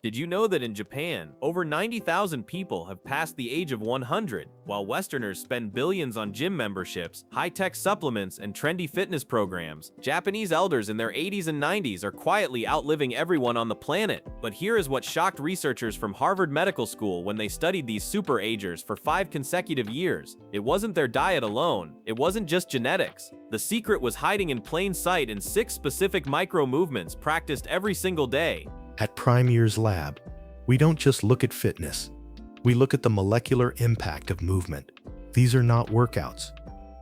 Did you know that in Japan, over 90,000 people have passed the age of 100, while Westerners spend billions on gym memberships, high-tech supplements, and trendy fitness programs? Japanese elders in their 80s and 90s are quietly outliving everyone on the planet. But here is what shocked researchers from Harvard Medical School when they studied these super-agers for 5 consecutive years. It wasn't their diet alone, it wasn't just genetics. The secret was hiding in plain sight in 6 specific micro-movements practiced every single day. At PrimeYears Lab, we don't just look at fitness. We look at the molecular impact of movement. These are not workouts.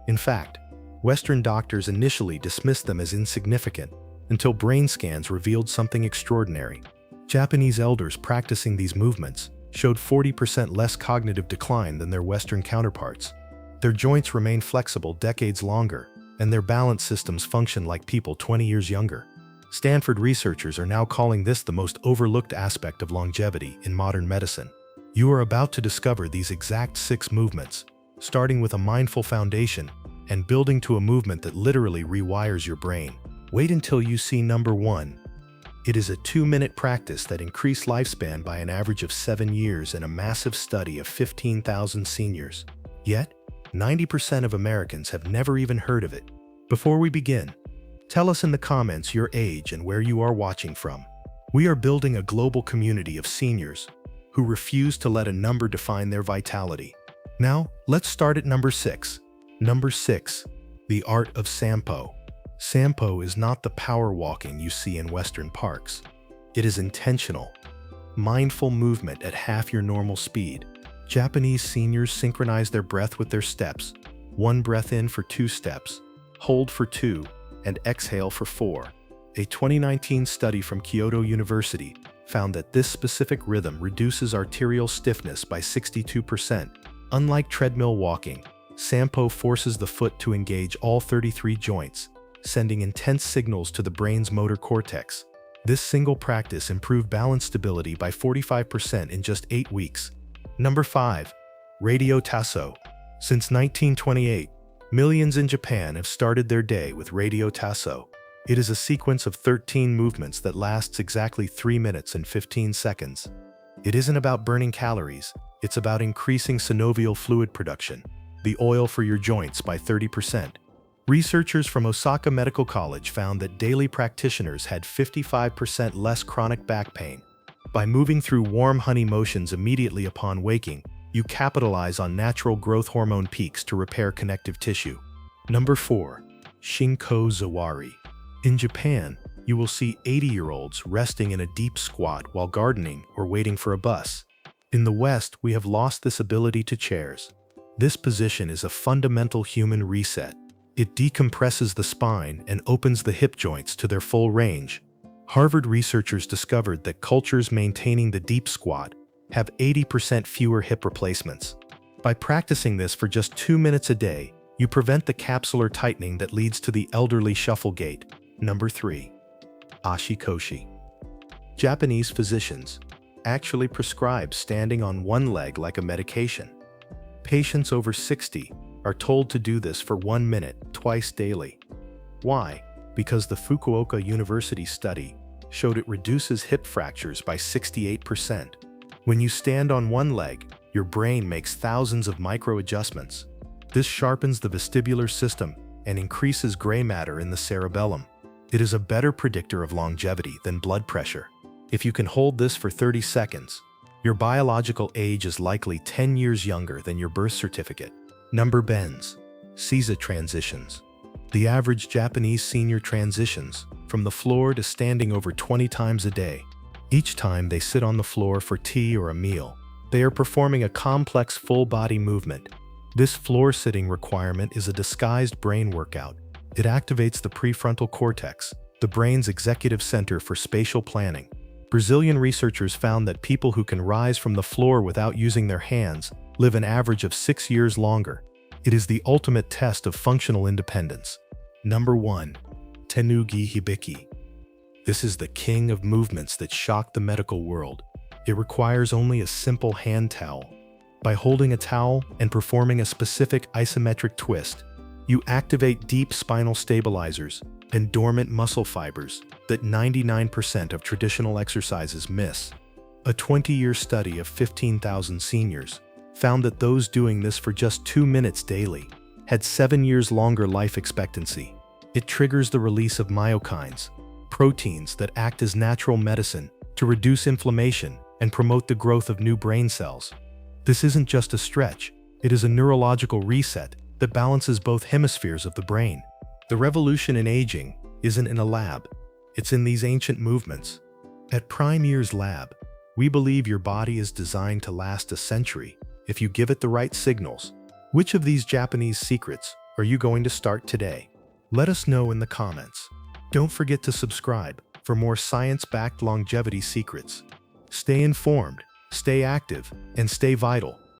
In fact, Western doctors initially dismissed them as insignificant until brain scans revealed something extraordinary. Japanese elders practicing these movements showed 40% less cognitive decline than their Western counterparts. Their joints remain flexible decades longer, and their balance systems function like people 20 years younger. Stanford researchers are now calling this the most overlooked aspect of longevity in modern medicine. You are about to discover these exact 6 movements, starting with a mindful foundation and building to a movement that literally rewires your brain. Wait until you see number 1. It is a 2-minute practice that increased lifespan by an average of 7 years in a massive study of 15,000 seniors. Yet, 90% of Americans have never even heard of it. Before we begin, tell us in the comments your age and where you are watching from. We are building a global community of seniors who refuse to let a number define their vitality. Now, let's start at number 6. Number 6. The art of Sampo. Sampo is not the power walking you see in Western parks. It is intentional, mindful movement at half your normal speed. Japanese seniors synchronize their breath with their steps. 1 breath in for 2 steps, hold for 2, and exhale for 4. A 2019 study from Kyoto University found that this specific rhythm reduces arterial stiffness by 62%. Unlike treadmill walking, Sampo forces the foot to engage all 33 joints, sending intense signals to the brain's motor cortex. This single practice improved balance stability by 45% in just 8 weeks. Number 5. Radio Tasso. Since 1928, millions in Japan have started their day with Radio Tasso. It is a sequence of 13 movements that lasts exactly 3 minutes and 15 seconds. It isn't about burning calories, it's about increasing synovial fluid production, the oil for your joints, by 30%. Researchers from Osaka Medical College found that daily practitioners had 55% less chronic back pain. By moving through warm honey motions immediately upon waking, you capitalize on natural growth hormone peaks to repair connective tissue. Number 4. Shinko Zawari. In Japan, you will see 80-year-olds resting in a deep squat while gardening or waiting for a bus. In the West, we have lost this ability to chairs. This position is a fundamental human reset. It decompresses the spine and opens the hip joints to their full range. Harvard researchers discovered that cultures maintaining the deep squat have 80% fewer hip replacements. By practicing this for just 2 minutes a day, you prevent the capsular tightening that leads to the elderly shuffle gait. Number 3. Ashikoshi. Japanese physicians actually prescribe standing on one leg like a medication. Patients over 60 are told to do this for 1 minute, twice daily. Why? Because the Fukuoka University study showed it reduces hip fractures by 68%. When you stand on one leg, your brain makes thousands of micro-adjustments. This sharpens the vestibular system and increases gray matter in the cerebellum. It is a better predictor of longevity than blood pressure. If you can hold this for 30 seconds, your biological age is likely 10 years younger than your birth certificate. Number bends. Seiza transitions. The average Japanese senior transitions from the floor to standing over 20 times a day. Each time they sit on the floor for tea or a meal, they are performing a complex full-body movement. This floor-sitting requirement is a disguised brain workout. It activates the prefrontal cortex, the brain's executive center for spatial planning. Brazilian researchers found that people who can rise from the floor without using their hands live an average of 6 years longer. It is the ultimate test of functional independence. Number 1. Tenugi Hibiki. This is the king of movements that shock the medical world. It requires only a simple hand towel. By holding a towel and performing a specific isometric twist, you activate deep spinal stabilizers and dormant muscle fibers that 99% of traditional exercises miss. A 20-year study of 15,000 seniors found that those doing this for just 2 minutes daily had 7 years longer life expectancy. It triggers the release of myokines, proteins that act as natural medicine to reduce inflammation and promote the growth of new brain cells. This isn't just a stretch, it is a neurological reset that balances both hemispheres of the brain. The revolution in aging isn't in a lab, it's in these ancient movements. At PrimeYears Lab, we believe your body is designed to last a century if you give it the right signals. Which of these Japanese secrets are you going to start today? Let us know in the comments. Don't forget to subscribe for more science-backed longevity secrets. Stay informed, stay active, and stay vital.